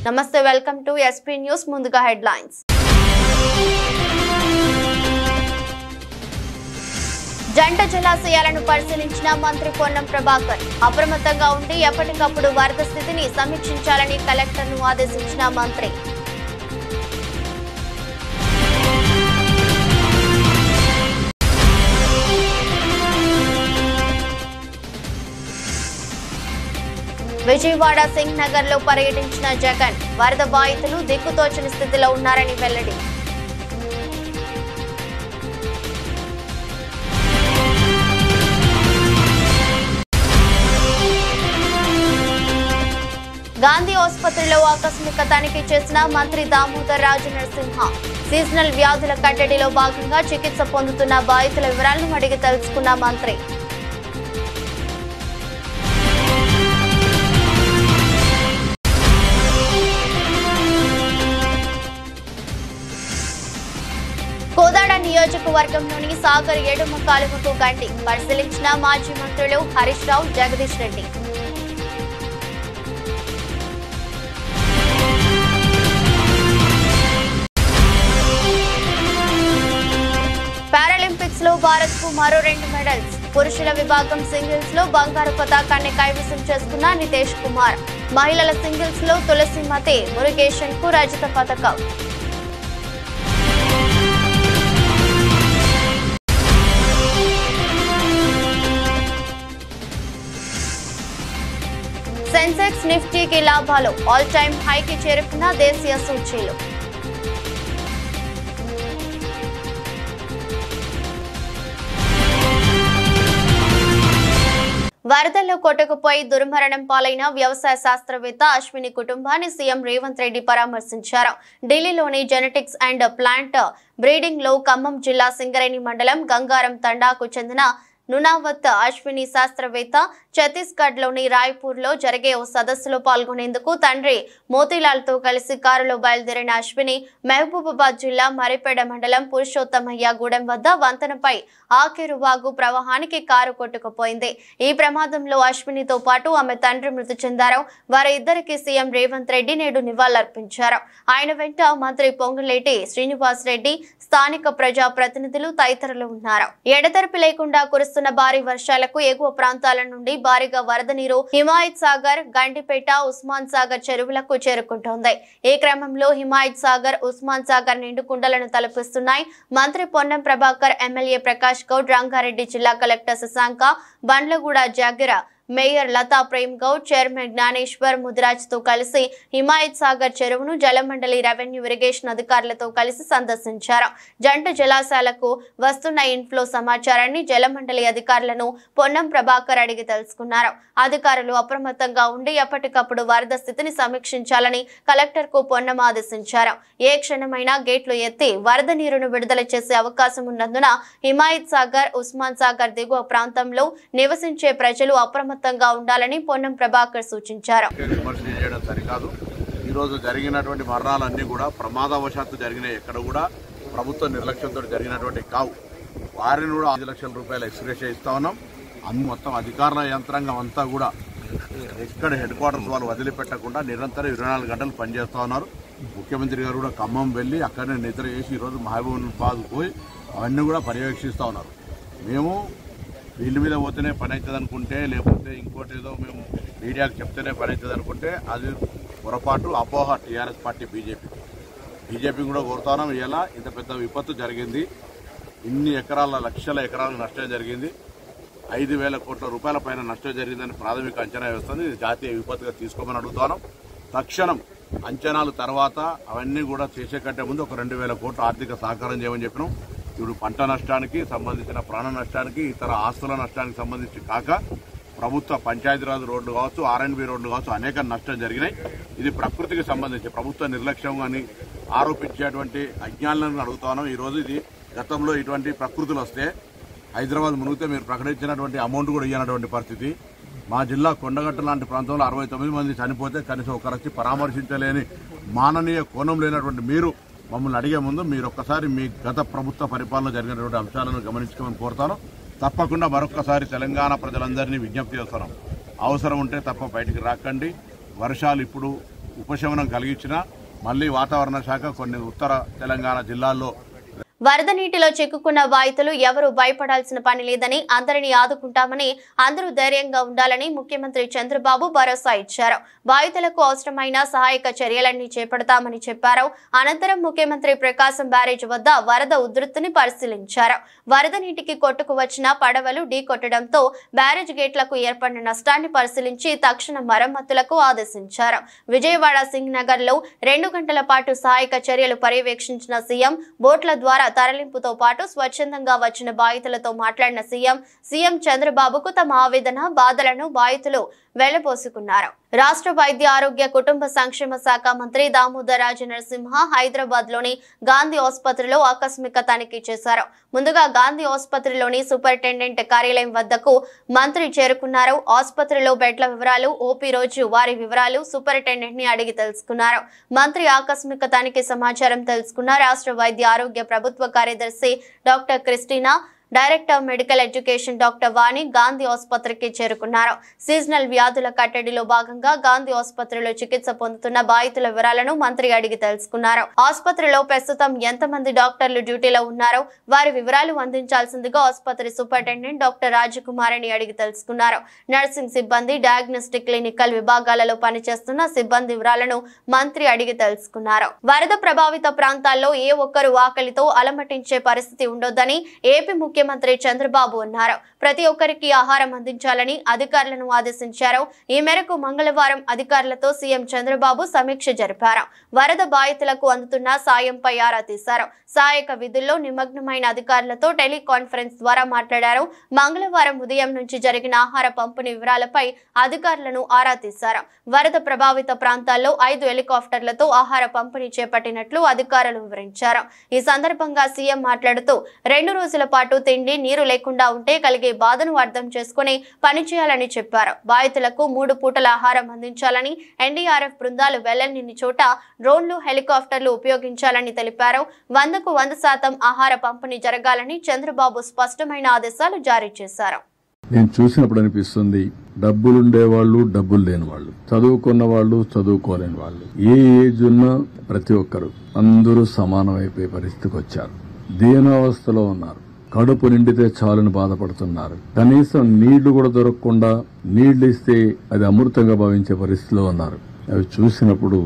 నమస్తే, welcome to SP news. ముందుగా headlines. జంట జలాశయాలను పరిశీలించిన మంత్రి పొన్నం ప్రభాకర్. అప్రమత్తంగా ఉండి ఎప్పటికప్పుడు వరద స్థితిని సమీక్షించాలని కలెక్టర్ను ఆదేశించిన మంత్రి. విజయవాడ సింగ్ నగర్ లో పర్యటించిన జగన్. వరద బాధితులు దిక్కుతోచని స్థితిలో ఉన్నారని వెల్లడి. గాంధీ ఆసుపత్రిలో ఆకస్మిక తనిఖీ చేసిన మంత్రి దామోదర్ రాజు నరసింహ. సీజనల్ వ్యాధుల కట్టడిలో భాగంగా చికిత్స పొందుతున్న బాధితుల వివరాలను అడిగి తెలుసుకున్న మంత్రి. కోదాడ నియోజకవర్గంలోని సాగర్ ఎడమ కాలువకు గండి. పరిశీలించిన మాజీ మంత్రులు హరీష్ రావు, జగదీష్ రెడ్డి. పారాలింపిక్స్ లో భారత్ కు మరో 2 మెడల్స్. పురుషుల విభాగం సింగిల్స్ లో బంగారు పతాకాన్ని కైవసం చేసుకున్న నితేష్ కుమార్. మహిళల సింగిల్స్ లో తులసి మతే మురుగేషన్ కు రజత పతకం. సెన్సెక్స్ నిఫ్టీకి లాభాలు. ఆల్ టైమ్ హైకి చేరుకున్న దేశీయ సూచీలు. వరదల్లో కొట్టుకుపోయి దుర్మరణం పాలైన వ్యవసాయ శాస్త్రవేత్త అశ్విని కుటుంబాన్ని సీఎం రేవంత్ రెడ్డి పరామర్శించారు. ఢిల్లీలోని జెనెటిక్స్ అండ్ ప్లాంట్ బ్రీడింగ్ లో ఖమ్మం జిల్లా సింగరేణి మండలం గంగారం తండాకు చెందిన నునావత్ అశ్విని శాస్త్రవేత్త ఛత్తీస్గఢ్ లోని రాయ్పూర్ లో జరిగే ఓ సదస్సులో పాల్గొనేందుకు తండ్రి మోతీలాల్ తో కలిసి కారులో బయలుదేరిన అశ్విని మహబూబాబాద్ జిల్లా మరిపేడ మండలం పురుషోత్తమయ్య గూడెం వద్ద వంతెనపై ఆకేరు వాగు ప్రవాహానికి కారు కొట్టుకుపోయింది. ఈ ప్రమాదంలో అశ్వినితో పాటు ఆమె తండ్రి మృతి చెందారు. వారి ఇద్దరికి సీఎం రేవంత్ రెడ్డి నేడు నివాళులర్పించారు. ఆయన వెంట మంత్రి పొంగులేటి శ్రీనివాస్ రెడ్డి, స్థానిక ప్రజా ప్రతినిధులు తదితరులు ఉన్నారు. ఎడతెరిపి లేకుండా కురుస్తున్న భారీ వర్షాలకు ఎగువ ప్రాంతాల నుండి భారీగా వరద నీరు హిమాయత్ సాగర్, గండిపేట, ఉస్మాన్ సాగర్ చెరువులకు చేరుకుంటోంది. ఈ క్రమంలో హిమాయత్ సాగర్, ఉస్మాన్ సాగర్ నిండుకుండలను తలపిస్తున్నాయి. మంత్రి పొన్నం ప్రభాకర్, ఎమ్మెల్యే ప్రకాష్ గౌడ్, రంగారెడ్డి జిల్లా collector Shashanka, Bandlaguda Jagir mayor Latha Prem Goud, chairman Gnaneshwar Mudiraj తో కలిసి హిమాయత్ సాగర్ చెరువును జలమండలి, రెవెన్యూ, ఇరిగేషన్ అధికారులతో కలిసి సందర్శించారు. జంట జలాశయాలకు వస్తున్న ఇన్ఫ్లో సమాచారాన్ని జలమండలి అధికారులను పొన్నం ప్రభాకర్ అడిగి తెలుసుకున్నారు. అధికారులు అప్రమత్తంగా ఉండి ఎప్పటికప్పుడు వరద స్థితిని సమీక్షించాలని కలెక్టర్ కు పొన్నం ఆదేశించారు. ఏ క్షణమైనా గేట్లు ఎత్తి వరద నీరును విడుదల చేసే అవకాశం ఉన్నందున హిమాయత్ సాగర్, ఉస్మాన్ సాగర్ దిగువ ప్రాంతంలో నివసించే ప్రజలు అప్రమత్తంగా ఉండాలని పొన్నం ప్రభాకర్ సూచించారు. ఈ రోజు జరిగినటువంటి మరణాలన్నీ కూడా ప్రమాదవశాత్తు జరిగినాయి. ఎక్కడ కూడా ప్రభుత్వ నిర్లక్ష్యంతో జరిగినటువంటి కావు. వారిని కూడా 5 లక్షల రూపాయల ఎక్స్గ్రేషియా ఇస్తా ఉన్నాం. మొత్తం అధికారుల యంత్రాంగం అంతా కూడా ఎక్కడ హెడ్ క్వార్టర్స్ వాళ్ళు వదిలిపెట్టకుండా నిరంతరం 24 గంటలు పనిచేస్తూ ఉన్నారు. ముఖ్యమంత్రి గారు కూడా ఖమ్మం వెళ్ళి అక్కడనే నిద్ర చేసి ఈరోజు మహబూబాబాద్ పోయి అవన్నీ కూడా పర్యవేక్షిస్తూ ఉన్నారు. మేము వీళ్ళ మీద పోతేనే పని అవుతుంది అనుకుంటే, లేకపోతే ఇంకోటి ఏదో మేము మీడియాకు చెప్తేనే పని అవుతుంది అనుకుంటే అది పొరపాటు, అపోహ. టీఆర్ఎస్ పార్టీ, బీజేపీ కూడా కోరుతున్నాం. ఇలా ఇంత పెద్ద విపత్తు జరిగింది. ఇన్ని ఎకరాల, లక్షల ఎకరాల నష్టం జరిగింది. 5,000 కోట్ల రూపాయల పైన నష్టం జరిగిందని ప్రాథమిక అంచనా వేస్తుంది. ఇది జాతీయ విపత్తుగా తీసుకోమని అడుగుతున్నాం. తక్షణం అంచనాల తర్వాత అవన్నీ కూడా చేసే కంటే ముందు ఒక 2,000 కోట్ల ఆర్థిక సహకారం చేయమని చెప్పినాం. ఇప్పుడు పంట నష్టానికి సంబంధించిన ప్రాణ నష్టానికి, ఇతర ఆస్తుల నష్టానికి సంబంధించి కాక ప్రభుత్వ పంచాయతీరాజ్ రోడ్లు కావచ్చు, R&B రోడ్లు కావచ్చు, అనేక నష్టం జరిగినాయి. ఇది ప్రకృతికి సంబంధించి ప్రభుత్వ నిర్లక్ష్యం అని ఆరోపించేటువంటి అజ్ఞానాలను అడుగుతాను. ఈరోజు ఇది గతంలో ఇటువంటి ప్రకృతులు వస్తే హైదరాబాద్ మునిగితే మీరు ప్రకటించినటువంటి అమౌంట్ కూడా ఇవ్వనటువంటి పరిస్థితి. మా జిల్లా కొండగట్ట లాంటి ప్రాంతంలో 69 మంది చనిపోతే కనీసం ఒకరు వచ్చి పరామర్శించలేని మాననీయ కోణం లేనటువంటి మీరు మమ్మల్ని అడిగే ముందు మీరు ఒక్కసారి మీ గత ప్రభుత్వ పరిపాలన జరిగినటువంటి అంశాలను గమనించుకోమని కోరుతాను. తప్పకుండా మరొక్కసారి తెలంగాణ ప్రజలందరినీ విజ్ఞప్తి చేస్తున్నాం. అవసరం ఉంటే తప్ప బయటికి రాకండి. వర్షాలు ఇప్పుడు ఉపశమనం కలిగించినా మళ్ళీ వాతావరణ శాఖ కొన్ని ఉత్తర తెలంగాణ జిల్లాల్లో వరద నీటిలో చిక్కుకున్న బాధితులు ఎవరూ భయపడాల్సిన పని లేదని అందరినీ ఆదుకుంటామని అందరూ ధైర్యంగా ఉండాలని ముఖ్యమంత్రి చంద్రబాబు భరోసా ఇచ్చారు. బాధితులకు అవసరమైన సహాయక చర్యలన్నీ చేపడతామని చెప్పారు. అనంతరం ముఖ్యమంత్రి ప్రకాశం బ్యారేజ్ వద్ద వరద ఉధృతిని పరిశీలించారు. వరద నీటికి కొట్టుకు వచ్చిన పడవలు ఢీకొట్టడంతో బ్యారేజ్ గేట్లకు ఏర్పడిన నష్టాన్ని పరిశీలించి తక్షణ మరమ్మతులకు ఆదేశించారు. విజయవాడ సింగ్ నగర్ లో 2 గంటల పాటు సహాయక చర్యలు పర్యవేక్షించిన సీఎం బోట్ల ద్వారా తరలింపుతో పాటు స్వచ్ఛందంగా వచ్చిన బాధితులతో మాట్లాడిన సీఎం చంద్రబాబుకు తమ ఆవేదన బాధలను బాధితులు వెళ్లబోసుకున్నారు. రాష్ట్ర వైద్య ఆరోగ్య కుటుంబ సంక్షేమ శాఖ మంత్రి దామోదర్ రాజ నరసింహ హైదరాబాద్ లోని గాంధీ ఆసుపత్రిలో ఆకస్మిక తనిఖీ చేశారు. ముందుగా గాంధీ ఆసుపత్రిలోని సూపరింటెండెంట్ కార్యాలయం వద్దకు మంత్రి చేరుకున్నారు. ఆసుపత్రిలో బెడ్ల వివరాలు, ఓపీ రోజు వారి వివరాలు సూపరింటెండెంట్ ని అడిగి తెలుసుకున్నారు. మంత్రి ఆకస్మిక తనిఖీ సమాచారం తెలుసుకున్న రాష్ట్ర వైద్య ఆరోగ్య ప్రభుత్వ కార్యదర్శి doctor Christina, director medical education doctor Vani Gandhi ఆసుపత్రికి చేరుకున్నారు. సీజనల్ వ్యాధుల కట్టడిలో భాగంగా గాంధీ ఆసుపత్రిలో చికిత్స పొందుతున్న బాధితుల వివరాలను మంత్రి అడిగి తెలుసుకున్నారు. ఆసుపత్రిలో ప్రస్తుతం ఎంతమంది డాక్టర్లు డ్యూటీలో ఉన్నారో వారి వివరాలు అందించాల్సిందిగా ఆసుపత్రి సూపరింటెండెంట్ డాక్టర్ రాజకుమారిని అడిగి తెలుసుకున్నారు. నర్సింగ్ సిబ్బంది, డయాగ్నోస్టిక్, క్లినికల్ విభాగాలలో పనిచేస్తున్న సిబ్బంది వివరాలను మంత్రి అడిగి తెలుసుకున్నారు. వరద ప్రభావిత ప్రాంతాల్లో ఏ ఒక్కరూ ఆకలితో అలమటించే పరిస్థితి ఉండొద్దని ఏపీ ముఖ్యమంత్రి చంద్రబాబు అన్నారు. ప్రతి ఒక్కరికి ఆహారం అందించాలని అధికారులను ఆదేశించారు. ఈ మేరకు మంగళవారం అధికారులతో సీఎం చంద్రబాబు సమీక్ష జరిపారు. వరద బాధితులకు అందుతున్న సాయంపై ఆరా తీశారు. సహాయక విధుల్లో నిమగ్నమైన అధికారులతో టెలికాన్ఫరెన్స్ ద్వారా మాట్లాడారు. మంగళవారం ఉదయం నుంచి జరిగిన ఆహార పంపిణీ వివరాలపై అధికారులను ఆరా తీశారు. వరద ప్రభావిత ప్రాంతాల్లో 5 హెలికాప్టర్లతో ఆహార పంపిణీ చేపట్టినట్లు అధికారులు వివరించారు. ఈ సందర్భంగా సీఎం మాట్లాడుతూ 2 రోజుల పాటు తిండి, నీరు లేకుండా ఉంటే కలిగే బాధను అర్థం చేసుకుని పనిచేయాలని చెప్పారు. బాధితులకు 3 పూటల ఆహారం అందించాలని, ఎన్డీఆర్ఎఫ్ బృందాలు వెళ్లలేని చోట డ్రోన్లు, హెలికాప్టర్లు ఉపయోగించాలని తెలిపారు. 100కు 100% ఆహార పంపిణీ జరగాలని చంద్రబాబు స్పష్టమైన ఆదేశాలు జారీ చేశారు. నేను చూసినప్పుడు అనిపిస్తుంది, డబ్బులుండే వాళ్ళు, డబ్బులు లేని వాళ్ళు, చదువుకున్న వాళ్ళు, చదువుకోలేని వాళ్ళు, ఏ ఏజ్ ఉన్నా ప్రతి ఒక్కరు అందరూ సమానమైపోయే పరిస్థితికి వచ్చారు. దీనావస్థలో ఉన్నారు. కడుపు నిండితే చాలని బాధపడుతున్నారు. కనీసం నీళ్లు కూడా దొరకకుండా నీళ్లు ఇస్తే అది అమృతంగా భావించే పరిస్థితిలో ఉన్నారు. అవి చూసినప్పుడు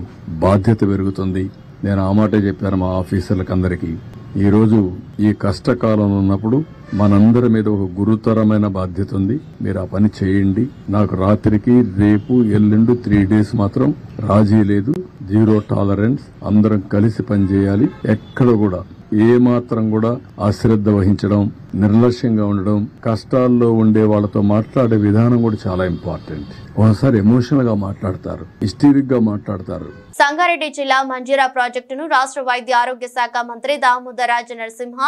బాధ్యత పెరుగుతుంది. నేను ఆ మాటే చెప్పాను మా ఆఫీసర్లకు అందరికీ. ఈ రోజు ఈ కష్టకాలం ఉన్నప్పుడు మనందరి మీద ఒక గురుతరమైన బాధ్యత ఉంది. మీరు ఆ పని చేయండి. నాకు రాత్రికి, రేపు, ఎల్లుండి 3 days మాత్రం రాజీ లేదు. 0 tolerance. అందరం కలిసి పనిచేయాలి. ఎక్కడ కూడా ఏ మాత్రం కూడా అశ్రద్ధ వహించడం, నిర్లక్ష్యంగా ఉండడం, కష్టాల్లో ఉండే వాళ్ళతో మాట్లాడే విధానం కూడా చాలా ఇంపార్టెంట్. ఒకసారి ఎమోషనల్ గా మాట్లాడతారు, హిస్టరిక్ గా మాట్లాడతారు. సంగారెడ్డి జిల్లా మంజీరా ప్రాజెక్టును రాష్ట్ర వైద్య ఆరోగ్య శాఖ మంత్రి దామోదర్ రాజ నరసింహ,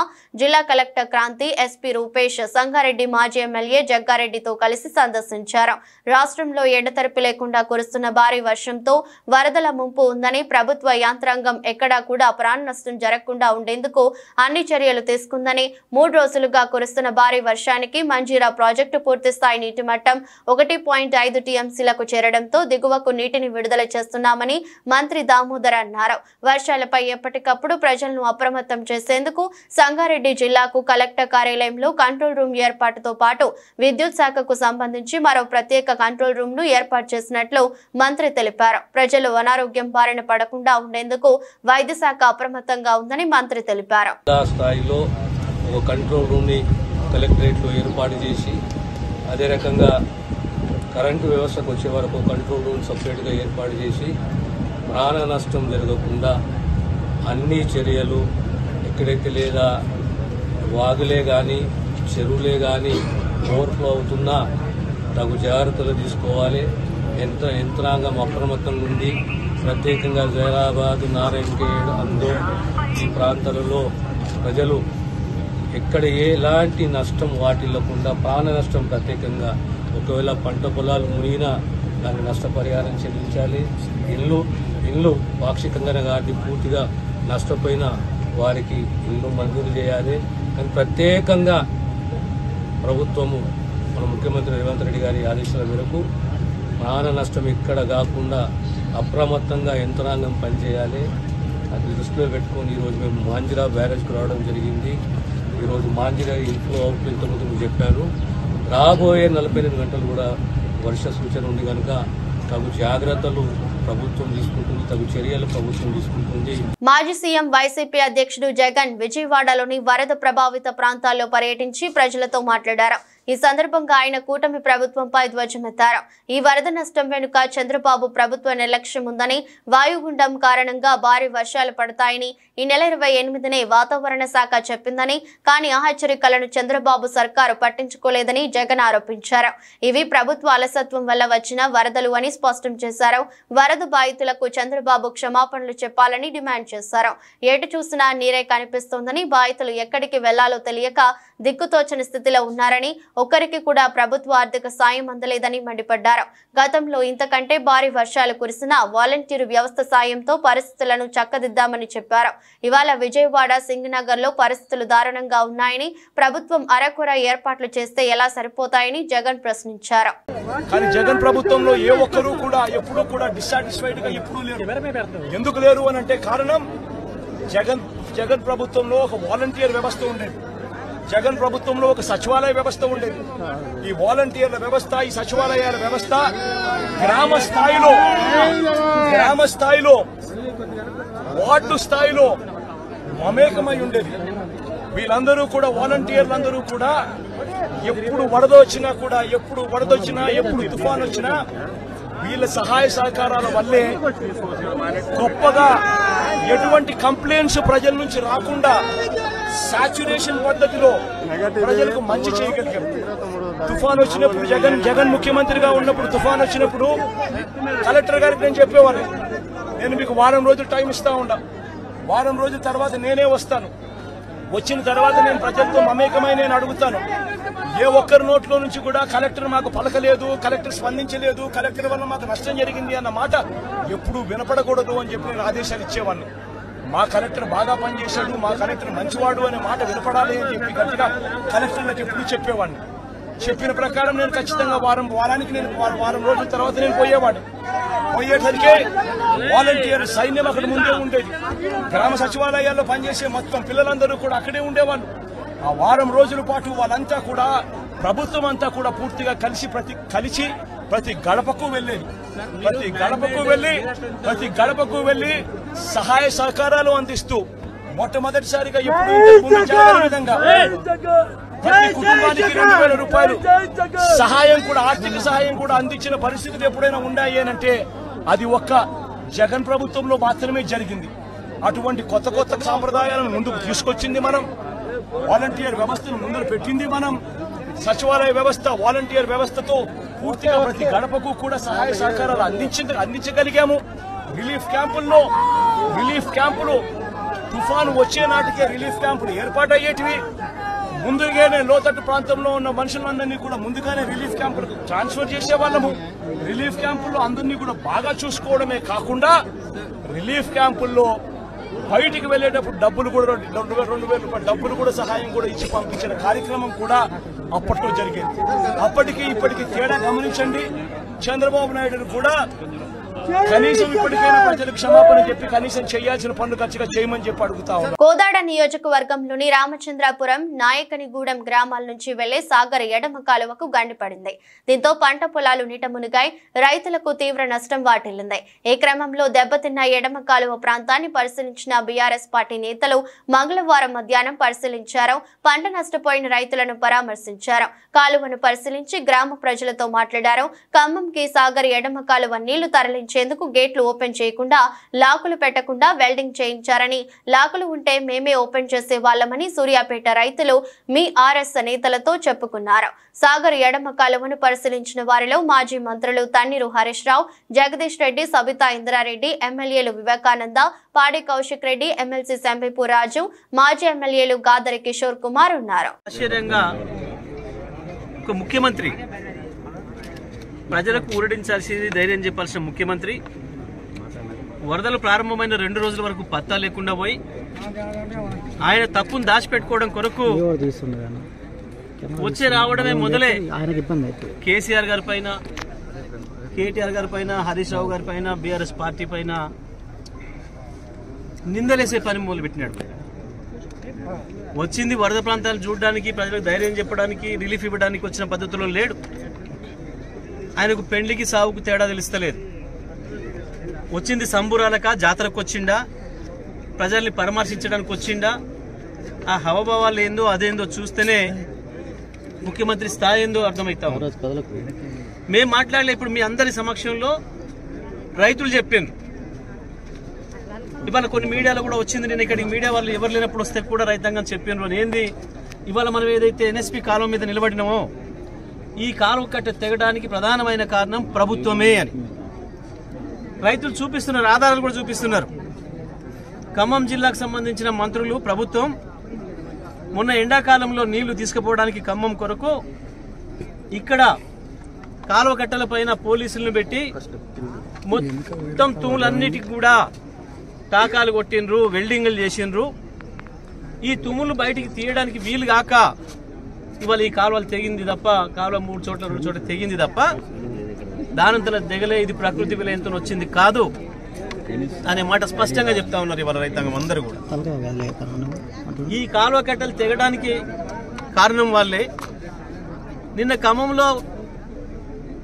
జిల్లా కలెక్టర్ క్రాంతి, ఎస్పీ రూపేష్, సంగారెడ్డి మాజీ ఎమ్మెల్యే జగ్గారెడ్డితో కలిసి సందర్శించారు. రాష్ట్రంలో ఎడతెరిపి లేకుండా కురుస్తున్న భారీ వర్షంతో వరదల ముంపు ఉందని, ప్రభుత్వ యాంత్రాంగం ఎక్కడా కూడా ప్రాణ నష్టం జరగకుండా ఉండేందుకు అన్ని చర్యలు తీసుకుందని, 3 రోజులుగా కురుస్తున్న భారీ వర్షానికి మంజీరా ప్రాజెక్టు పూర్తిస్థాయి నీటి మట్టం 1.5 టీఎంసీలకు చేరడంతో దిగువకు నీటిని విడుదల చేస్తున్నామని మంత్రి దామోదర్ అన్నారు. వర్షాలపై ఎప్పటికప్పుడు ప్రజలను అప్రమత్తం చేసేందుకు సంగారెడ్డి జిల్లాకు కలెక్టర్ కార్యాలయంలో కంట్రోల్ రూమ్ ఏర్పాటుతో పాటు విద్యుత్ శాఖకు సంబంధించి మరో ప్రత్యేక కంట్రోల్ రూమ్ ను ఏర్పాటు చేసినట్లు మంత్రి తెలిపారు. ప్రజలు అనారోగ్యం బారిన పడకుండా ఉండేందుకు వైద్య శాఖ అప్రమత్తంగా ఉందని మంత్రి తెలిపారు. స్థాయిలో ఒక కంట్రోల్ రూమ్ ని కలెక్టరేట్ లో ఏర్పాటు చేసి, అదే రకంగా కరెంటు వ్యవస్థకు వచ్చే వరకు కంట్రోల్ రూమ్ సపరేట్ గా ఏర్పాటు చేసి, ప్రాణ నష్టం జరగకుండా అన్ని చర్యలు ఎక్కడైతే లేదా వాగులే కానీ, చెరువులే కానీ ఓవర్ఫ్లో అవుతున్నా తగు జాగ్రత్తలు తీసుకోవాలి. యంత్రాంగం అప్రమత్తంగా ఉంది. ప్రత్యేకంగా జైరాబాద్, నారాయణఖేడ్, అందోల్ ఈ ప్రాంతాలలో ప్రజలు ఎక్కడ ఎలాంటి నష్టం వాటిల్లకుండా, ప్రాణ నష్టం ప్రత్యేకంగా ఒకవేళ పంట పొలాలు మునిగినా దాని నష్టపరిహారం చెల్లించాలి. ఇల్లు పాక్షికంగానే కానీ పూర్తిగా నష్టపోయిన వారికి ఇల్లు మంజూరు చేయాలి. కానీ ప్రత్యేకంగా ప్రభుత్వము మన ముఖ్యమంత్రి రేవంత్ రెడ్డి గారి ఆదేశాల మేరకు ప్రాణ నష్టం ఇక్కడ కాకుండా అప్రమత్తంగా యంత్రాంగం పనిచేయాలి. అది దృష్టిలో పెట్టుకొని ఈరోజు మేము మాంజిరా బ్యారేజ్కి రావడం జరిగింది. ఈరోజు మాంజిరా ఇన్ఫ్లో అవుట్ ఇంతకుముందు చెప్పాను. రాబోయే 48 గంటలు కూడా వర్ష సూచన ఉంది కనుక తగు జాగ్రత్తలు ప్రభుత్వం తీసుకుంటుంది, తగు చర్యలు ప్రభుత్వం తీసుకుంటుంది. మాజీ సీఎం వైసీపీ అధ్యక్షుడు జగన్ విజయవాడలోని వరద ప్రభావిత ప్రాంతాల్లో పర్యటించి ప్రజలతో మాట్లాడారు. ఈ సందర్భంగా ఆయన కూటమి ప్రభుత్వంపై ధ్వజమెత్తారు. ఈ వరద నష్టం వెనుక చంద్రబాబు ప్రభుత్వ నిర్లక్ష్యం ఉందని, వాయుగుండం కారణంగా భారీ వర్షాలు పడతాయని ఈ నెల 28నే వాతావరణ శాఖ చెప్పిందని, కానీ ఆ హెచ్చరికలను చంద్రబాబు సర్కారు పట్టించుకోలేదని జగన్ ఆరోపించారు. ఇవి ప్రభుత్వ అలసత్వం వల్ల వచ్చిన వరదలు అని స్పష్టం చేశారు. వరద బాధితులకు చంద్రబాబు క్షమాపణలు చెప్పాలని డిమాండ్ చేశారు. ఎటు చూసినా నీరే కనిపిస్తోందని, బాధితులు ఎక్కడికి వెళ్లాలో తెలియక దిక్కుతోచని స్థితిలో ఉన్నారని, ఒక్కరికి కూడా ప్రభుత్వ ఆర్థిక సాయం అందలేదని మండిపడ్డారు. గతంలో ఇంతకంటే భారీ వర్షాలు కురిసినా వాలంటీరు వ్యవస్థ సాయంతో పరిస్థితులను చక్కదిద్దామని చెప్పారు. ఇవాళ విజయవాడ సింగనగర్ లో పరిస్థితులు దారుణంగా ఉన్నాయని, ప్రభుత్వం అరకొర ఏర్పాట్లు చేస్తే ఎలా సరిపోతాయని జగన్ ప్రశ్నించారు. కానీ జగన్ ప్రభుత్వంలో ఏ ఒక్కరూ కూడా ఎప్పుడూ కూడా డిస్సాటిస్ఫైడ్ గా ఎప్పుడూ లేరు. ఎందుకు లేరు అని అంటే కారణం జగన్ ప్రభుత్వంలో ఒక వాలంటీర్ వ్యవస్థ ఉండేది. జగన్ ప్రభుత్వంలో ఒక సచివాలయ వ్యవస్థ ఉండేది. ఈ వాలంటీర్ల వ్యవస్థ, ఈ సచివాలయాల వ్యవస్థ గ్రామ స్థాయిలో వార్డు స్థాయిలో మమేకమై ఉండేది. వీళ్ళందరూ కూడా వాలంటీర్లందరూ కూడా ఎప్పుడు వరద వచ్చినా కూడా, ఎప్పుడు తుఫాన్ వచ్చినా వీళ్ళ సహాయ సహకారాల వల్లే గొప్పగా ఎటువంటి కంప్లైంట్స్ ప్రజల నుంచి రాకుండా సాచురేషన్ పద్ధతిలో ప్రజలకు మంచి చేయగలిగారు. తుఫాన్ వచ్చినప్పుడు జగన్ ముఖ్యమంత్రిగా ఉన్నప్పుడు తుఫాన్ వచ్చినప్పుడు కలెక్టర్ గారికి నేను చెప్పేవాళ్ళు, నేను మీకు వారం రోజులు టైం ఇస్తా ఉన్నా, వారం రోజుల తర్వాత నేనే వస్తాను, వచ్చిన తర్వాత నేను ప్రజలతో మమేకమై నేను అడుగుతాను. ఏ ఒక్కరి నోట్లో నుంచి కూడా కలెక్టర్ మాకు పలకలేదు, కలెక్టర్ స్పందించలేదు, కలెక్టర్ వల్ల మాకు నష్టం జరిగింది అన్న మాట ఎప్పుడూ వినపడకూడదు అని చెప్పి నేను ఆదేశాలు ఇచ్చేవాడిని. మా కలెక్టర్ బాగా పనిచేశాడు, మా కలెక్టర్ మంచివాడు అనే మాట వినపడాలి అని చెప్పి గట్టిగా కలెక్టర్లకు ఎప్పుడు చెప్పేవాడిని. చెప్పిన ప్రకారం నేను ఖచ్చితంగా వారానికి నేను వారం రోజుల తర్వాత నేను పోయేసరికి వాలంటీర్ సైన్యం అక్కడ ముందే ఉండేది. గ్రామ సచివాలయాల్లో పనిచేసే మొత్తం పిల్లలందరూ కూడా అక్కడే ఉండేవాళ్ళు. ఆ వారం రోజుల పాటు వాళ్ళంతా కూడా ప్రభుత్వం అంతా కూడా పూర్తిగా కలిసి ప్రతి గడపకు వెళ్లి సహాయ సహకారాలు అందిస్తూ మొట్టమొదటిసారిగా ఎప్పుడు విధంగా ప్రతి కుటుంబానికి 2000 రూపాయలు సహాయం కూడా, ఆర్థిక సహాయం కూడా అందించిన పరిస్థితులు ఎప్పుడైనా ఉన్నాయి అంటే అది ఒక్క జగన్ ప్రభుత్వంలో మాత్రమే జరిగింది. అటువంటి కొత్త సాంప్రదాయాలను ముందుకు తీసుకొచ్చింది మనం, వాలంటీర్ వ్యవస్థను ముందు పెట్టింది మనం. సచివాలయ వ్యవస్థ, వాలంటీర్ వ్యవస్థతో పూర్తిగా ప్రతి గడపకు కూడా సహాయ సహకారాలు అందించగలిగాము. రిలీఫ్ క్యాంపులు తుఫాను వచ్చే నాటికే రిలీఫ్ క్యాంపులు ఏర్పాటయ్యేటివి. ముందుగానే లోతట్టు ప్రాంతంలో ఉన్న మనుషులందరినీ కూడా ముందుగానే రిలీఫ్ క్యాంపులకు ట్రాన్స్ఫర్ చేసేవాళ్ళము. రిలీఫ్ క్యాంపుల్లో అందరినీ కూడా బాగా చూసుకోవడమే కాకుండా రిలీఫ్ క్యాంపుల్లో బయటికి వెళ్లేటప్పుడు డబ్బులు కూడా 2000 రూపాయల డబ్బులు కూడా సహాయం కూడా ఇచ్చి పంపించిన కార్యక్రమం కూడా అప్పట్లో జరిగేది. అప్పటికి ఇప్పటికి తేడా గమనించండి. చంద్రబాబు నాయుడు కూడా కనీసం ఇప్పటికైనా ప్రజలకు క్షమాపణ చెప్పి కనీసం చేయాల్సిన పనులు ఖచ్చితంగా చేయమని చెప్పి అడుగుతా ఉన్నాం. కోదాడ నియోజకవర్గంలోని రామచంద్రాపురం, నాయకనిగూడెం గ్రామాల నుంచి వెళ్లే సాగర్ ఎడమ కాలువకు గండిపడింది. దీంతో పంట పొలాలు నీట మునిగాయి, రైతులకు తీవ్ర నష్టం వాటిల్లింది. ఈ క్రమంలో దెబ్బతిన్న ఎడమ కాలువ ప్రాంతాన్ని పరిశీలించిన బీఆర్ఎస్ పార్టీ నేతలు మంగళవారం మధ్యాహ్నం పరిశీలించారు. పంట నష్టపోయిన రైతులను పరామర్శించారు. కాలువను పరిశీలించి గ్రామ ప్రజలతో మాట్లాడారు. ఖమ్మంకి సాగర్ ఎడమ కాలువ నీళ్లు తరలించేందుకు గేట్లు ఓపెన్ చేయకుండా, లాకులు పెట్టకుండా వెల్డింగ్ చేయించారని, లాకులు ఉంటే మేమే ఓపెన్ చేసే వాళ్ళమని సూర్యాపేట రైతులు మీ ఆర్ఎస్ నేతలతో చెప్పుకున్నారు. సాగర్ ఎడమ కాలువను పరిశీలించిన వారిలో మాజీ మంత్రులు తన్నీరు హరీష్ రావు, జగదీష్ రెడ్డి, సబితా ఇంద్రారెడ్డి, ఎమ్మెల్యేలు వివేకానంద, పాడి కౌశిక్ రెడ్డి, ఎమ్మెల్సీ సంబేపు రాజు, మాజీ ఎమ్మెల్యేలు గాదరి కిషోర్ కుమార్ ఉన్నారు. ముఖ్యమంత్రి ప్రజలకు ఊరడించాల్సింది, ధైర్యం చెప్పాల్సిన ముఖ్యమంత్రి వరదలు ప్రారంభమైన 2 రోజుల వరకు పత్తా లేకుండా పోయి ఆయన తప్పును దాచిపెట్టుకోవడం కొరకు వచ్చే రావడమే మొదలే కేసీఆర్ గారి పైన, కేటీఆర్ గారి పైన, హరీష్ రావు గారి పైన, బీఆర్ఎస్ పార్టీ పైన నిందలేసే పని మొదలుపెట్టినాడు. వచ్చింది వరద ప్రాంతాలు చూడడానికి, ప్రజలకు ధైర్యం చెప్పడానికి, రిలీఫ్ ఇవ్వడానికి వచ్చిన పద్ధతిలో లేడు. ఆయనకు పెండ్లికి సావుకు తేడా తెలుస్తలేదు. వచ్చింది సంబురాలక, జాతరకు వచ్చిండా, ప్రజల్ని పరామర్శించడానికి వచ్చిండా, ఆ హవభావాలు ఏందో అదేందో చూస్తేనే ముఖ్యమంత్రి స్థాయి ఏందో అర్థమవుతాం. మేము మాట్లాడలే. ఇప్పుడు మీ అందరి సమక్షంలో రైతులు చెప్పాను. ఇవాళ కొన్ని మీడియాలో కూడా వచ్చింది. నేను ఇక్కడికి మీడియా వాళ్ళు ఎవరు లేనప్పుడు వస్తే కూడా రైతాంగం చెప్పాను. ఏంది ఇవాళ మనం ఏదైతే ఎన్ఎస్పి కాలువ మీద నిలబడినామో ఈ కాలువ కట్ట తెగడానికి ప్రధానమైన కారణం ప్రభుత్వమే అని రైతులు చూపిస్తున్నారు. ఆధారాలు కూడా చూపిస్తున్నారు. ఖమ్మం జిల్లాకు సంబంధించిన మంత్రులు, ప్రభుత్వం మొన్న ఎండాకాలంలో నీళ్లు తీసుకుపోవడానికి ఖమ్మం కొరకు ఇక్కడ కాలువ కట్టల పైన పోలీసులను పెట్టి మొత్తం తూములన్నిటికి కూడా టాకాలు కొట్టిండ్రు, వెల్డింగ్లు చేసిండ్రు. ఈ తుమ్ములు బయటికి తీయడానికి వీలు కాక ఇవాళ ఈ కాలువలు తెగింది తప్ప, కాలువ 3 చోట్ల 2 చోట్ల తెగింది తప్ప దానంతలో దిగలే. ఇది ప్రకృతి విలయంతో వచ్చింది కాదు అనే మాట స్పష్టంగా చెప్తా ఉన్నారు ఇవాళ రైతాంగం అందరూ కూడా. ఈ కాలువ కట్టలు తెగడానికి కారణం వాళ్ళే. నిన్న ఖమ్మంలో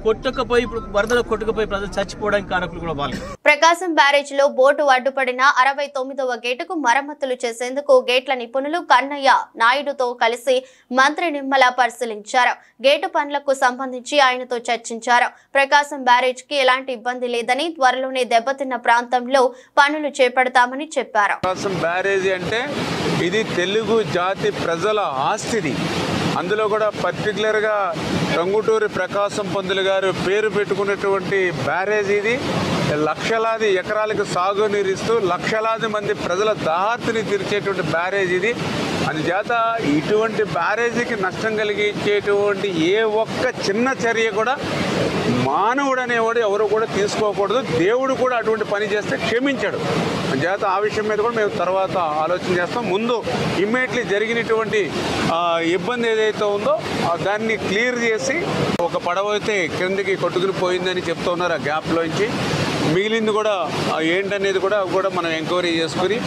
కొట్టుకపోయి, వరదలో కొట్టుకుపోయి ప్రజలు చచ్చిపోవడానికి కారకులు కూడా వాళ్ళు. ప్రకాశం బ్యారేజ్ లో బోటు అడ్డుపడిన 69వ గేటుకు మరమ్మతులు చేసేందుకు గేట్ల నిపుణులు కన్నయ్య నాయుడుతో కలిసి మంత్రి నిమ్మల పరిశీలించారు. గేటు పనులకు సంబంధించి ఆయనతో చర్చించారు. ప్రకాశం బ్యారేజ్ కి ఎలాంటి ఇబ్బంది లేదని, త్వరలోనే దెబ్బతిన్న ప్రాంతంలో పనులు చేపడతామని చెప్పారు. ప్రకాశం బ్యారేజీ అంటే ఇది తెలుగు జాతి ప్రజల ఆస్తిది. అందులో కూడా పర్టికులర్గా టంగుటూరి ప్రకాశం పంతులు గారు పేరు పెట్టుకున్నటువంటి బ్యారేజ్ ఇది. లక్షలాది ఎకరాలకు సాగునీరిస్తూ లక్షలాది మంది ప్రజల దాహార్తిని తీర్చేటువంటి బ్యారేజ్ ఇది. అందుచేత ఇటువంటి బ్యారేజీకి నష్టం కలిగించేటువంటి ఏ ఒక్క చిన్న చర్య కూడా మానవుడు అనేవాడు ఎవరు కూడా తీసుకోకూడదు. దేవుడు కూడా అటువంటి పని చేస్తే క్షమించాడు. అందుచేత ఆ విషయం మీద కూడా మేము తర్వాత ఆలోచన చేస్తాం. ముందు ఇమ్మీడియట్లీ జరిగినటువంటి ఇబ్బంది ఏదైతే ఉందో దాన్ని క్లియర్ చేసి, ఒక పడవ అయితే క్రిందికి కొట్టుకుని పోయిందని చెప్తూ ఉన్నారు. ఆ గ్యాప్లోంచి మిగిలింది కూడా ఏంటనేది కూడా మనం ఎంక్వైరీ చేసుకుని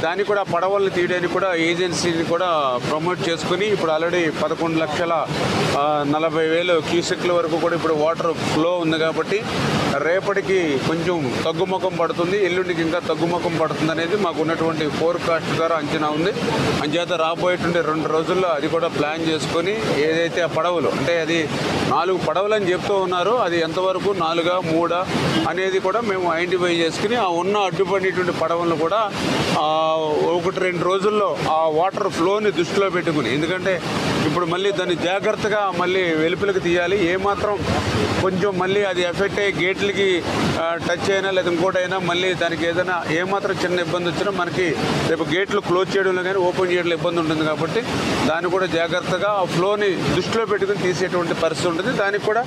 దాన్ని కూడా పడవలను తీయడానికి కూడా ఏజెన్సీని కూడా ప్రమోట్ చేసుకుని ఇప్పుడు ఆల్రెడీ 11,40,000 క్యూసెక్ల వరకు కూడా ఇప్పుడు వాటర్ ఫ్లో ఉంది. కాబట్టి రేపటికి కొంచెం తగ్గుముఖం పడుతుంది, ఎల్లుండికి ఇంకా తగ్గుముఖం పడుతుంది అనేది మాకు ఉన్నటువంటి ఫోర్కాస్ట్ ద్వారా అంచనా ఉంది. అంచేత రాబోయేటువంటి 2 రోజుల్లో అది కూడా ప్లాన్ చేసుకొని ఏదైతే ఆ పడవలు అంటే అది 4 పడవలు అని చెప్తూ ఉన్నారు, అది ఎంతవరకు 4 3 అనేది కూడా మేము ఐడెంటిఫై చేసుకుని ఆ ఉన్న అడ్డుపడినటువంటి పడవలను కూడా 1-2 రోజుల్లో ఆ వాటర్ ఫ్లోని దృష్టిలో పెట్టుకుని, ఎందుకంటే ఇప్పుడు మళ్ళీ దాన్ని జాగ్రత్తగా మళ్ళీ వెలుపలికి తీయాలి. ఏమాత్రం కొంచెం మళ్ళీ అది ఎఫెక్ట్ అయ్యి గేట్లకి టచ్ అయినా లేదా ఇంకోటైనా మళ్ళీ దానికి ఏదైనా ఏమాత్రం చిన్న ఇబ్బంది వచ్చినా మనకి రేపు గేట్లు క్లోజ్ చేయడంలో కానీ ఓపెన్ చేయడంలో ఇబ్బంది ఉంటుంది. కాబట్టి దాన్ని కూడా జాగ్రత్తగా ఆ ఫ్లోని దృష్టిలో పెట్టుకుని తీసేటువంటి పరిస్థితి ఉంటుంది. దానికి కూడా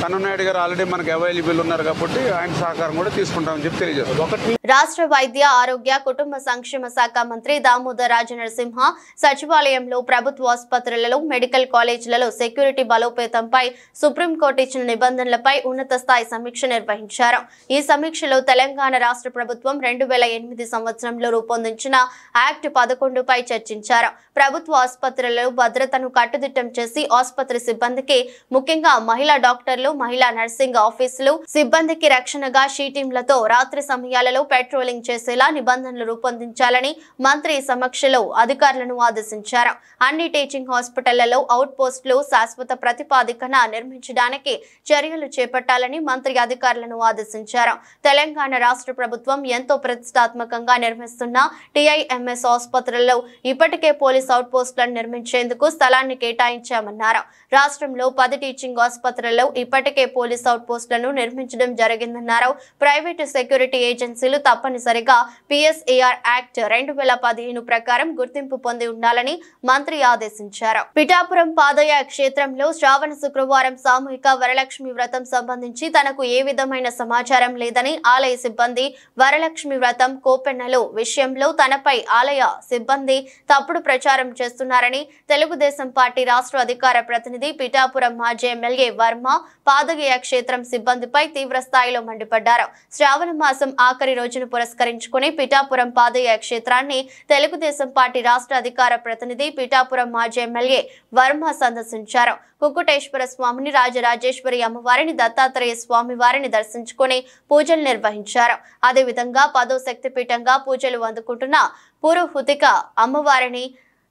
కన్ననాయుడు గారు ఆల్రెడీ మనకు అవైలబుల్ ఉన్నారు కాబట్టి ఆయన సహకారం కూడా తీసుకుంటామని చెప్పి తెలియజేస్తారు. రాష్ట్ర వైద్య ఆరోగ్య కుటుంబ సంక్షేమ శాఖ మంత్రి దామోదర్ రాజనరసింహ సచివాలయంలో ప్రభుత్వ ఆసుపత్రులలో, మెడికల్ కాలేజీలలో సెక్యూరిటీ బలోపేతంపై సుప్రీంకోర్టు ఇచ్చిన నిబంధనలపై ఉన్నత స్థాయి సమీక్ష నిర్వహించారు. ఈ సమీక్షలో తెలంగాణ రాష్ట్ర ప్రభుత్వం 2008 సంవత్సరంలో రూపొందించిన యాక్ట్ 11పై చర్చించారు. ప్రభుత్వ ఆసుపత్రులలో భద్రతను కట్టుదిట్టం చేసి ఆసుపత్రి సిబ్బందికి, ముఖ్యంగా మహిళా డాక్టర్లు, మహిళా నర్సింగ్ ఆఫీసులు సిబ్బందికి రక్షణగా షీటీంలతో రాత్రి సమయాలలో పెట్రోలింగ్ చేసేలా నిబంధనలు రూపొందించాలని మంత్రి సమక్షంలో అధికారులను ఆదేశించారు. అన్ని టీచింగ్ హాస్పిటళ్లలో అవుట్ పోస్టులు శాశ్వత ప్రతిపాదికన నిర్మించడానికి చర్యలు చేపట్టాలని మంత్రి అధికారులను ఆదేశించారు. తెలంగాణ రాష్ట్ర ప్రభుత్వం ఎంతో ప్రతిష్టాత్మకంగా నిర్మిస్తున్న టీఐఎంఎస్ ఆసుపత్రుల్లో ఇప్పటికే పోలీస్ అవుట్ పోస్టులను నిర్మించేందుకు స్థలాన్ని కేటాయించామన్నారు. రాష్ట్రంలో 10 టీచింగ్ ఆసుపత్రుల్లో ఇప్పటికే పోలీస్ అవుట్ పోస్టులను నిర్మించడం జరిగిందన్నారు. ప్రైవేటు సెక్యూరిటీ ఏజెన్సీలు తప్పనిసరిగా PSAR యాక్ట్ 2015 ప్రకారం గుర్తింపు పొంది ఉండాలని మంత్రి ఆదేశించారు. పిఠాపురం పాదయ క్షేత్రంలో శ్రావణ శుక్రవారం సామూహిక వరలక్ష్మి వ్రతం సంబంధించి తనకు ఏ విధమైన సమాచారం లేదని ఆలయ సిబ్బంది వరలక్ష్మి వ్రతం కోపెన్నెల విషయంలో తనపై ఆలయ సిబ్బంది తప్పుడు ప్రచారం చేస్తున్నారని తెలుగుదేశం పార్టీ రాష్ట్ర అధికార ప్రతినిధి పిఠాపురం మాజీ ఎమ్మెల్యే వర్మ పాదయ క్షేత్రం సిబ్బందిపై తీవ్ర స్థాయిలో మండిపడ్డారు. శ్రావణ మాసం ఆఖరి రోజును పురస్కరించుకుని పిఠాపురం పాదయ క్షేత్రాన్ని తెలుగుదేశం పార్టీ రాష్ట్ర అధికార ప్రతినిధి పిఠాపురం మాజీ ఎమ్మెల్యే వర్మ సందర్శించారు. కుకుటేశ్వర స్వామిని, రాజరాజేశ్వరి అమ్మవారిని, దత్తాత్రేయ స్వామి వారిని దర్శించుకుని పూజలు నిర్వహించారు. అదేవిధంగా 10వ శక్తిపీఠంగా పూజలు అందుకుంటున్న పురుహుతిక అమ్మవారిని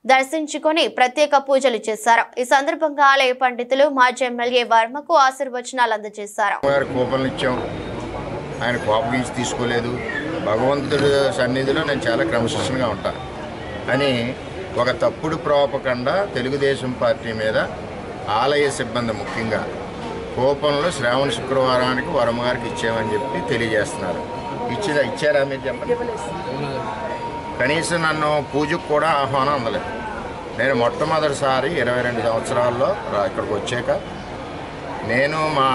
దర్శించుకొని ప్రత్యేక పూజలు చేశారు. ఈ సందర్భంగా ఆలయ పండితులు మాజీ ఎమ్మెల్యే వర్మకు ఆశీర్వచనాలు అందజేశారు. ఆయన కోపగించి తీసుకోలేదు. భగవంతుడి సన్నిధిలో నేను చాలా క్రమశిక్షణగా ఉంటాను అని ఒక తప్పుడు ప్రోపకండా తెలుగుదేశం పార్టీ మీద ఆలయ సిబ్బంది ముఖ్యంగా కోపంలో శ్రావణ శుక్రవారానికి వర్మగారికి ఇచ్చామని చెప్పి తెలియజేస్తున్నారు. ఇచ్చారా మీరు చెప్పండి? కనీసం నన్ను పూజకు కూడా ఆహ్వానం అందలేదు. నేను మొట్టమొదటిసారి 22 సంవత్సరాల్లో ఇక్కడికి వచ్చాక నేను మా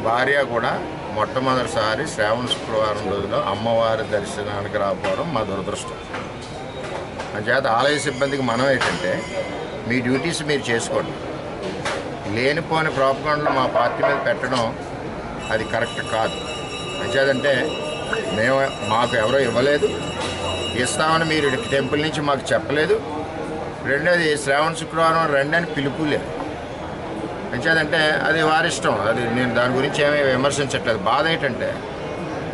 భార్య కూడా మొట్టమొదటిసారి శ్రావణ శుక్రవారం రోజులో అమ్మవారి దర్శనానికి రాకపోవడం మా దురదృష్టం. అంచేత ఆలయ సిబ్బందికి మనం ఏంటంటే మీ డ్యూటీస్ మీరు చేసుకోండి. లేనిపోని ప్రాపగండలు మా పార్టీ మీద పెట్టడం అది కరెక్ట్ కాదు. అంచేదంటే మాకు ఎవరో ఇవ్వలేదు, ఇస్తామని మీరు టెంపుల్ నుంచి మాకు చెప్పలేదు. రెండోది శ్రావణ శుక్రవారం రండి అని పిలుపు లేదు. అంచేదంటే అది వారిష్టం. అది నేను దాని గురించి ఏమీ విమర్శించట్లేదు. బాధ ఏంటంటే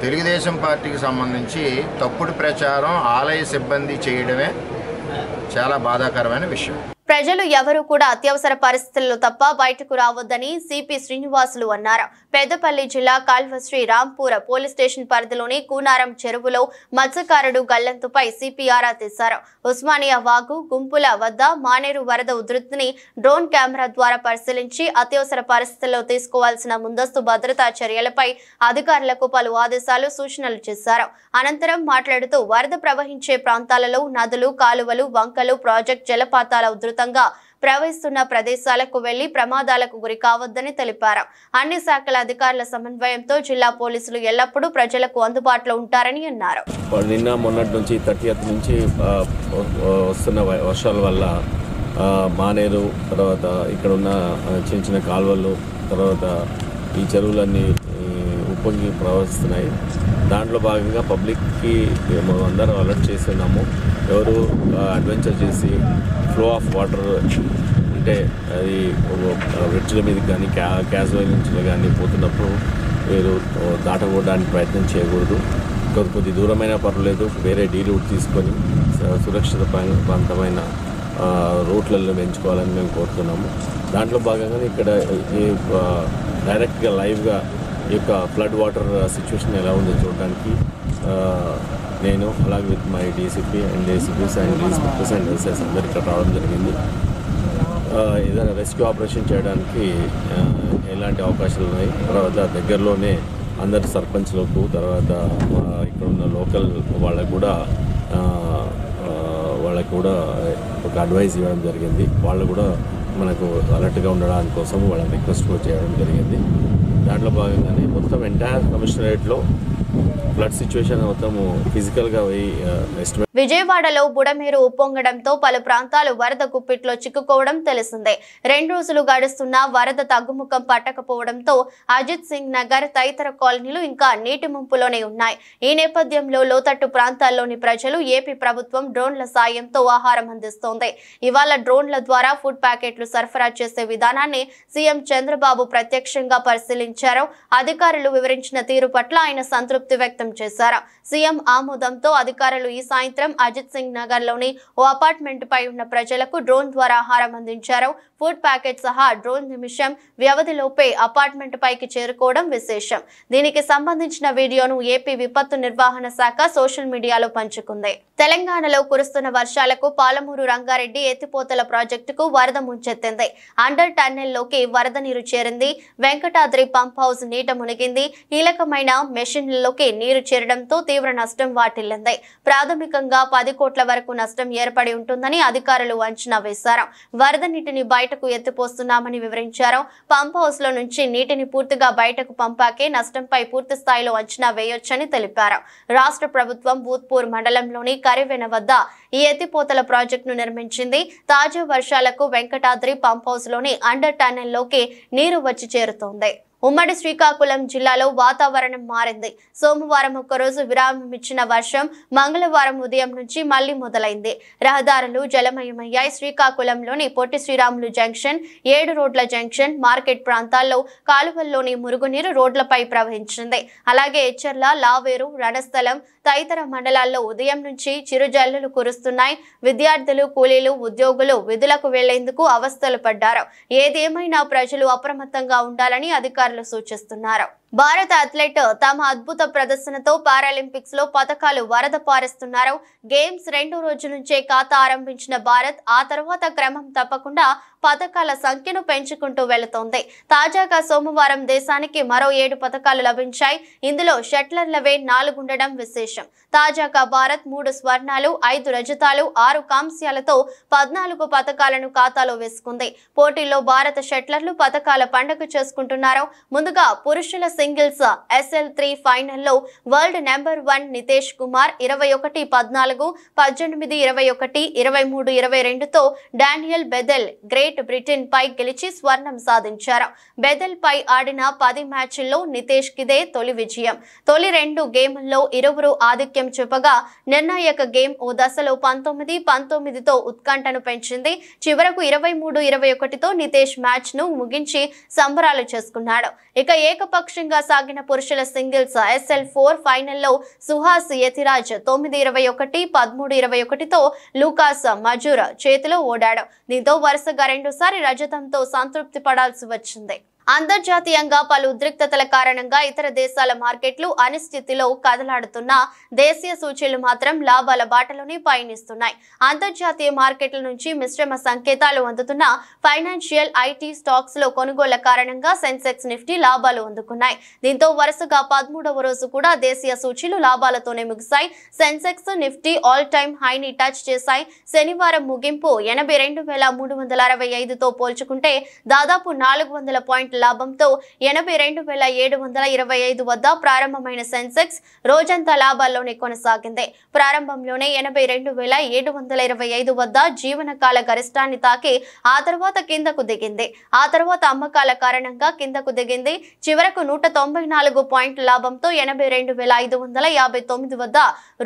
తెలుగుదేశం పార్టీకి సంబంధించి తప్పుడు ప్రచారం ఆలయ సిబ్బంది చేయడమే చాలా బాధాకరమైన విషయం. ప్రజలు ఎవరూ కూడా అత్యవసర పరిస్థితుల్లో తప్ప బయటకు రావద్దని సిపి శ్రీనివాసులు అన్నారు. పెద్దపల్లి జిల్లా కాల్వశ్రీ రాంపూర పోలీస్ స్టేషన్ పరిధిలోని కూనారం చెరువులో మత్స్యకారుడు గల్లంతుపై సిపి ఆరా తీశారు. ఉస్మానియా వాగు గుంపుల వద్ద మానేరు వరద ఉధృతిని డ్రోన్ కెమెరా ద్వారా పరిశీలించి అత్యవసర పరిస్థితుల్లో తీసుకోవాల్సిన ముందస్తు భద్రతా చర్యలపై అధికారులకు పలు ఆదేశాలు సూచనలు చేశారు. అనంతరం మాట్లాడుతూ వరద ప్రవహించే ప్రాంతాలలో నదులు, కాలువలు, వంకలు, ప్రాజెక్ట్ జలపాతాల ఉధృతి ప్రవహిస్తున్న ప్రదేశాలకు వెళ్లి ప్రమాదాలకు గురి కావద్దని తెలిపారు. అన్ని శాఖల అధికారుల సమన్వయంతో జిల్లా పోలీసులు ఎల్లప్పుడూ ప్రజలకు అందుబాటులో ఉంటారని అన్నారు. నిన్న మొన్నటి నుంచి 30th నుంచి వస్తున్న వర్షాల వల్ల మానేరు, తర్వాత ఇక్కడ ఉన్న చిన్న చిన్న కాలువలు, తర్వాత ఈ చెరువులన్నీ ఉప్పొంగి ప్రవహిస్తున్నాయి. దాంట్లో భాగంగా పబ్లిక్కి మనం అందరం అలర్ట్ చేస్తున్నాము. ఎవరు అడ్వెంచర్ చేసి ఫ్లో ఆఫ్ వాటర్ అంటే అది బ్రిడ్జ్ల మీద కానీ క్యాజువల్ నుంచి కానీ పోతున్నప్పుడు మీరు దాటకూడడానికి ప్రయత్నం చేయకూడదు. కొద్ది దూరమైనా పర్వాలేదు, వేరే డీ రూట్ తీసుకొని సురక్షిత ప్రాంతమైన రూట్లలో పెంచుకోవాలని మేము కోరుతున్నాము. దాంట్లో భాగంగా ఇక్కడ డైరెక్ట్గా లైవ్గా ఈ యొక్క ఫ్లడ్ వాటర్ సిచ్యువేషన్ ఎలా ఉందో చూడడానికి నేను అలాగే with my DCP and ACPs and inspectors and SS అందరు ఇక్కడ రావడం జరిగింది. ఏదైనా రెస్క్యూ ఆపరేషన్ చేయడానికి ఎలాంటి అవకాశాలు ఉన్నాయి. తర్వాత దగ్గరలోనే అందరి సర్పంచ్లకు, తర్వాత ఇక్కడ ఉన్న లోకల్ వాళ్ళకు కూడా ఒక అడ్వైజ్ ఇవ్వడం జరిగింది. వాళ్ళు కూడా మనకు అలర్ట్గా ఉండడానికి కోసం వాళ్ళని రిక్వెస్ట్ కూడా చేయడం జరిగింది. దాంట్లో భాగంగానే మొత్తం ఎంటైర్ కమిషనరేట్లో ఫ్లడ్ సిచ్యువేషన్ మొత్తం ఫిజికల్గా ఎస్టిమేట్. విజయవాడలో బుడమేరు ఉప్పొంగడంతో పలు ప్రాంతాలు వరద గుప్పిట్లో చిక్కుకోవడం తెలిసిందే. 2 రోజులు గడుస్తున్నా వరద తగ్గుముఖం పట్టకపోవడంతో అజిత్ సింగ్ నగర్ తదితర కాలనీలు ఇంకా నీటి ముంపులోనే ఉన్నాయి. ఈ నేపథ్యంలో లోతట్టు ప్రాంతాల్లోని ప్రజలు ఏపీ ప్రభుత్వం డ్రోన్ల సాయంతో ఆహారం అందిస్తోంది. ఇవాళ డ్రోన్ల ద్వారా ఫుడ్ ప్యాకెట్లు సరఫరా చేసే విధానాన్ని సీఎం చంద్రబాబు ప్రత్యక్షంగా పరిశీలించారు. అధికారులు వివరించిన తీరు పట్ల ఆయన సంతృప్తి వ్యక్తం చేశారు. సీఎం ఆమోదంతో అధికారులు ఈ సాయంత్రం అజిత్ సింగ్ నగర్ లోని ఓ అపార్ట్మెంట్ పై ఉన్న ప్రజలకు డ్రోన్ ద్వారా ఆహారం అందించారు. ఫుడ్ ప్యాకెట్ సహా డ్రోన్ నిమిషం వ్యవధిలోపే అపార్ట్మెంట్ పైకి చేరుకోవడం విశేషం. దీనికి సంబంధించిన వీడియోను ఏపీ విపత్తు నిర్వహణ శాఖ సోషల్ మీడియాలో పంచుకుంది. తెలంగాణలో కురుస్తున్న వర్షాలకు పాలమూరు రంగారెడ్డి ఎత్తిపోతల ప్రాజెక్టుకు వరద ముంచెత్తింది. అండర్ టన్నెల్లోకి వరద నీరు చేరింది. వెంకటాద్రి పంప్ హౌస్ నీట మునిగింది. కీలకమైన మెషిన్లలో లోకి నీరు చేరడంతో తీవ్ర నష్టం వాటిల్లింది. ప్రాథమికంగా 10 కోట్ల వరకు నష్టం ఏర్పడి ఉంటుందని అధికారులు అంచనా వేశారు. వరద నీటిని బయటకు ఎత్తిపోస్తున్నామని వివరించారు. పంప్ హౌస్ లో నుంచి నీటిని పూర్తిగా బయటకు పంపాకే నష్టంపై పూర్తి స్థాయిలో అంచనా వేయొచ్చని తెలిపారు. రాష్ట్ర ప్రభుత్వం భూత్పూర్ మండలంలోని కరివెన వద్ద ఈ ఎత్తిపోతల ప్రాజెక్టును నిర్మించింది. తాజా వర్షాలకు వెంకటాద్రి పంప్ హౌస్ లోని అండర్ టన్నెల్ లోకి నీరు వచ్చి చేరుతోంది. ఉమ్మడి శ్రీకాకుళం జిల్లాలో వాతావరణం మారింది. సోమవారం ఒక్కరోజు విరామం ఇచ్చిన వర్షం మంగళవారం ఉదయం నుంచి మళ్లీ మొదలైంది. రహదారులు జలమయమయ్యాయి. శ్రీకాకుళంలోని పొట్టి శ్రీరాములు జంక్షన్, 7 రోడ్ల జంక్షన్, మార్కెట్ ప్రాంతాల్లో కాలువల్లోని మురుగునీరు రోడ్లపై ప్రవహించింది. అలాగే ఎచ్చర్ల, లావేరు, రణస్థలం తదితర మండలాల్లో ఉదయం నుంచి చిరుజల్లులు కురుస్తున్నాయి. విద్యార్థులు, కూలీలు, ఉద్యోగులు విధులకు వెళ్లేందుకు అవస్థలు పడ్డారు. ఏదేమైనా ప్రజలు అప్రమత్తంగా ఉండాలని అధికారులు సూచిస్తున్నారు. భారత అథ్లెట్ తమ అద్భుత ప్రదర్శనతో పారాలింపిక్స్ లో పతకాలు వరద పారేస్తున్నారు. గేమ్స్ 2వ రోజు నుంచే ఖాతా ఆరంభించిన భారత్ ఆ తర్వాత క్రమం తప్పకుండా పతకాల సంఖ్యను పెంచుకుంటూ వెళుతోంది. తాజాగా సోమవారం దేశానికి మరో 7 పతకాలు లభించాయి. ఇందులో షట్లర్లవే 4 ఉండడం విశేషం. తాజాగా భారత్ 3 స్వర్ణాలు, 5 రజతాలు, 6 కాంస్యాలతో 14 పతకాలను ఖాతాలో వేసుకుంది. పోటీల్లో భారత షట్లర్లు పతకాల పండుగ చేసుకుంటున్నారు. ముందుగా పురుషుల సింగిల్స్ SL3 ఫైనల్లో వరల్డ్ నెంబర్ 1 నితేష్ కుమార్ 21-14, 18-21, 23-22తో డానియల్ బెదెల్ గ్రేట్ బ్రిటన్ పై గెలిచి స్వర్ణం సాధించారు. బెదెల్ పై ఆడిన 10 మ్యాచ్ల్లో నితేష్ కిదే తొలి విజయం. తొలి 2 గేముల్లో ఇరువురు ఆధిక్యం చూపగా నిర్ణాయక గేమ్ ఓ దశలో 19-19తో ఉత్కంఠను పెంచింది. చివరకు 23-21తో నితేష్ మ్యాచ్ ను ముగించి సంబరాలు చేసుకున్నాడు. ఇక ఏకపక్షంగా సాగిన పురుషుల సింగిల్స్ SL4 ఫైనల్లో సుహాస్ యతిరాజ్ 9-21, 13-21తో లూకాస్ మజూర్ చేతిలో ఓడాడు. దీంతో వరుసగా 2 సారి రజతంతో సంతృప్తి పడాల్సి వచ్చింది. అంతర్జాతీయంగా పలు ఉద్రిక్తతల కారణంగా ఇతర దేశాల మార్కెట్లు అనిశ్చితిలో కదలాడుతున్న దేశీయ సూచీలు మాత్రం లాభాల బాటలోనే పయనిస్తున్నాయి. అంతర్జాతీయ మార్కెట్ల నుంచి మిశ్రమ సంకేతాలు అందుతున్న ఫైనాన్షియల్, IT స్టాక్స్ లో కొనుగోళ్ల కారణంగా సెన్సెక్స్, నిఫ్టీ లాభాలు అందుకున్నాయి. దీంతో వరుసగా 13వ రోజు కూడా దేశీయ సూచీలు లాభాలతోనే ముగిశాయి. సెన్సెక్స్, నిఫ్టీ ఆల్ టైమ్ హైని టచ్ చేశాయి. శనివారం ముగింపు 82,365తో పోల్చుకుంటే దాదాపు 400 పాయింట్ల లాభంతో 82,725 వద్ద ప్రారంభమైన సెన్సెక్స్ రోజంతా లాభాల్లోనే కొనసాగింది. ప్రారంభంలోనే 82,725 వద్ద జీవనకాల గరిష్టాన్ని తాకి ఆ తర్వాత కిందకు దిగింది. ఆ తర్వాత అమ్మకాల కారణంగా కిందకు దిగింది. చివరకు 194 పాయింట్ల లాభంతో 82,559 వద్ద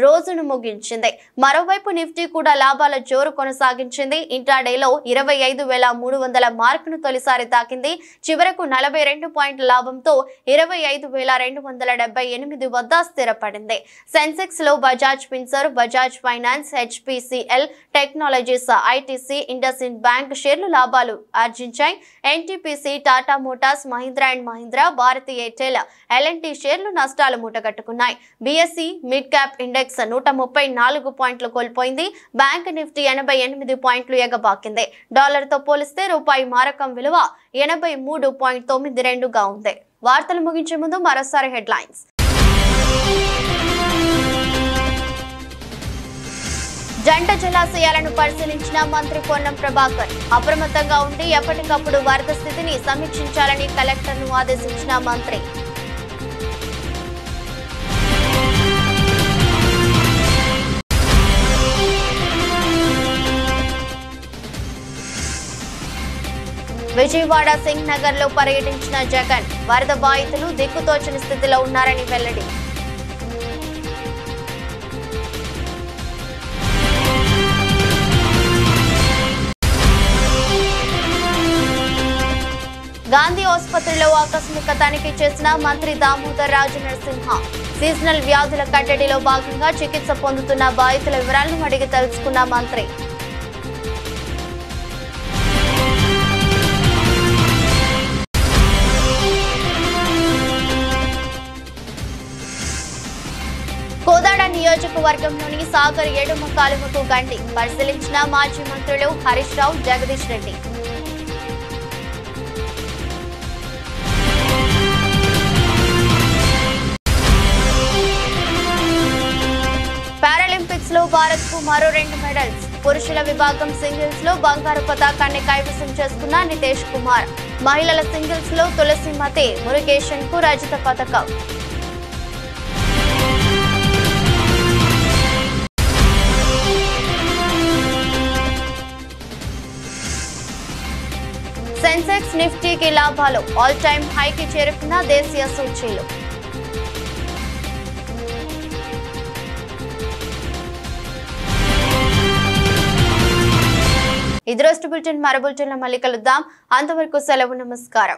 రోజును ముగించింది. మరోవైపు నిఫ్టీ కూడా లాభాల జోరు కొనసాగించింది. ఇంట్రాడేలో 25,300 మార్కును తొలిసారి తాకింది. చివరకు 42 పాయింట్ల లాభంతో 25,278 వద్ద స్థిరపడింది. సెన్సెక్స్ లో Bajaj Finserv, Bajaj finance, HPCL technologies, ITC, IndusInd bank షేర్లు లాభాలు ఆర్జించాయి. NTPC, Tata motors, Mahindra and Mahindra, Bharti Airtel, L&T షేర్లు నష్టాలు మూటగట్టుకున్నాయి. BSE మిడ్ క్యాప్ ఇండెక్స్ 134 పాయింట్లు కోల్పోయింది. బ్యాంక్ నిఫ్టీ 88 పాయింట్లు ఎగబాకింది. డాలర్తో పోలిస్తే రూపాయి మారకం విలువ 83.92గా ఉంది. వార్తలు ముగించే ముందు మరోసారి హెడ్లైన్స్. జంట జలాశయాలను పరిశీలించిన మంత్రి పొన్నం ప్రభాకర్. అప్రమత్తంగా ఉండి ఎప్పటికప్పుడు వరద స్థితిని సమీక్షించాలని కలెక్టర్ను ఆదేశించిన మంత్రి. విజయవాడ సింగ్ నగర్ లో పర్యటించిన జగన్. వరద బాధితులు దిక్కుతోచని స్థితిలో ఉన్నారని వెల్లడి. గాంధీ ఆసుపత్రిలో ఆకస్మిక తనిఖీ చేసిన మంత్రి దామోదర్ రాజు నరసింహ. సీజనల్ వ్యాధుల కట్టడిలో భాగంగా చికిత్స పొందుతున్న బాధితుల వివరాలను అడిగి తెలుసుకున్న మంత్రి. కోదాడ నియోజకవర్గంలోని సాగర్ ఏడుమ కాలువకు గండి పరిశీలించిన మాజీ మంత్రులు హరీష్ రావు, జగదీష్ రెడ్డి. మరో 2 మెడల్స్. పురుషుల విభాగం సింగిల్స్ లో బంగారు పతాకాన్ని కైవసం చేసుకున్న నితేష్ కుమార్. మహిళల సింగిల్స్ లో తులసిమతి మురుగేషన్ కు రజత పతకం. సెన్సెక్స్ నిఫ్టీకి లాభాలు. ఆల్ టైమ్ హైకి చేరుకున్న దేశీయ సూచీలు. ఇది రోజు బులెటిన్. మరో బులెటిన్లో మళ్ళీ కలుద్దాం. అంతవరకు సెలవు. నమస్కారం.